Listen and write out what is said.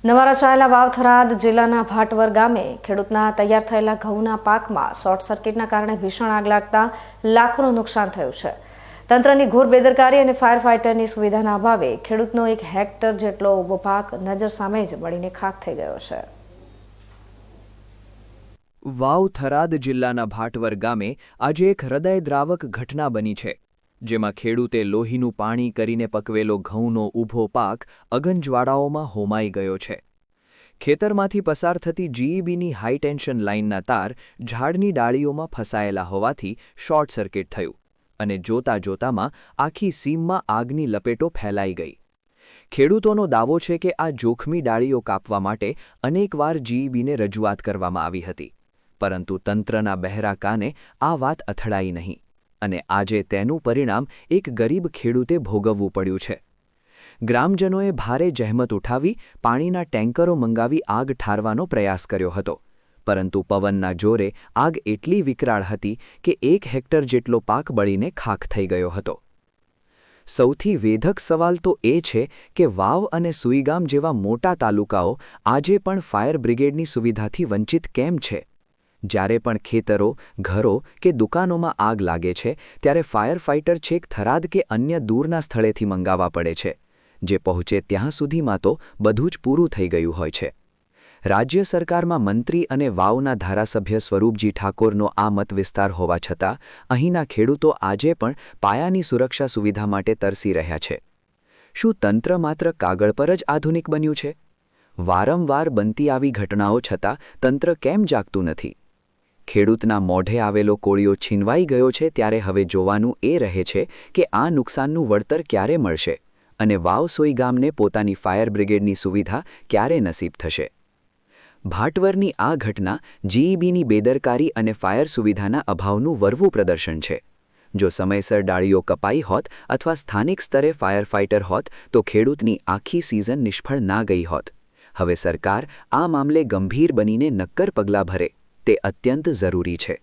નવા રચાયેલા વાવથરાદ જિલ્લાના ભાટવર ગામે ખેડૂતના તૈયાર થયેલા ઘઉંના પાકમાં શોર્ટ સર્કિટના કારણે ભીષણ આગ લાગતા લાખોનું નુકસાન થયું છે। તંત્રની ઘોર બેદરકારી અને ફાયર ફાઇટરની સુવિધાના અભાવે ખેડૂતનો 1 હેક્ટર જેટલો ઊભો પાક નજર સામે જ બળીને ખાખ થઈ ગયો છે। વાવથરાદ જિલ્લાના ભાટવર ગામે આજે એક હૃદયદ્રાવક ઘટના બની છે, જેમાં ખેડૂતે લોહીનું પાણી કરીને પકવેલો ઘઉંનો ઊભો પાક અગનજ્વાળાઓમાં હોમાઈ ગયો છે। ખેતરમાંથી પસાર થતી જીઈબીની હાઈ ટેન્શન લાઇનના તાર ઝાડની ડાળીઓમાં ફસાયેલા હોવાથી શોર્ટ સર્કિટ થયું અને જોતા જોતામાં આખી સીમમાં આગની લપેટો ફેલાઈ ગઈ। ખેડૂતોનો દાવો છે કે આ જોખમી ડાળીઓ કાપવા માટે અનેકવાર જીઈબીને રજૂઆત કરવામાં આવી હતી, પરંતુ તંત્રના બહેરા કાને આ વાત અથડાઈ નહીં અને આજે તેનું પરિણામ એક ગરીબ ખેડૂતે ભોગવવું પડ્યું છે। ગ્રામજનોએ ભારે જહેમત ઉઠાવી પાણીના ટેન્કરો મંગાવી આગ ઠારવાનો પ્રયાસ કર્યો હતો, પરંતુ પવનના જોરે આગ એટલી વિકરાળ હતી કે 1 હેક્ટર જેટલો પાક બળીને ખાખ થઈ ગયો હતો। સૌથી વેધક સવાલ તો એ છે કે વાવ અને સુઈગામ જેવા મોટા તાલુકાઓ આજે પણ ફાયર બ્રિગેડની સુવિધાથી વંચિત કેમ છે? જ્યારે પણ ખેતરો, ઘરો કે દુકાનોમાં આગ લાગે છે ત્યારે ફાયર ફાઇટર છેક થરાદ કે અન્ય દૂરના સ્થળેથી મંગાવવા પડે છે, જે પહોંચે ત્યાં સુધીમાં તો બધું જ પૂરું થઈ ગયું હોય છે। રાજ્ય સરકારમાં મંત્રી અને વાવના ધારાસભ્ય સ્વરૂપજી ઠાકોરનો આ મત વિસ્તાર હોવા છતાં અહીંના ખેડૂતો આજે પણ પાયાની સુરક્ષા સુવિધા માટે તરસી રહ્યા છે। શું તંત્ર માત્ર કાગળ પર જ આધુનિક બન્યું છે? વારંવાર બનતી આવી ઘટનાઓ છતાં તંત્ર કેમ જાગતું નથી? ખેડૂતના મોઢે આવેલો કોળિયો છીનવાઈ ગયો છે ત્યારે હવે જોવાનું એ રહે છે કે આ નુકસાનનું વળતર ક્યારે મળશે અને વાવ સુઈગામને પોતાની ફાયર બ્રિગેડની સુવિધા ક્યારે નસીબ થશે? ભાટવરની આ ઘટના જીઈબીની બેદરકારી અને ફાયર સુવિધાના અભાવનું વરવું પ્રદર્શન છે। જો સમયસર ડાળીઓ કપાઈ હોત અથવા સ્થાનિક સ્તરે ફાયર ફાઇટર હોત તો ખેડૂતની આખી સિઝન નિષ્ફળ ના ગઈ હોત। હવે સરકાર આ મામલે ગંભીર બનીને નક્કર પગલાં ભરે તે અત્યંત જરૂરી છે।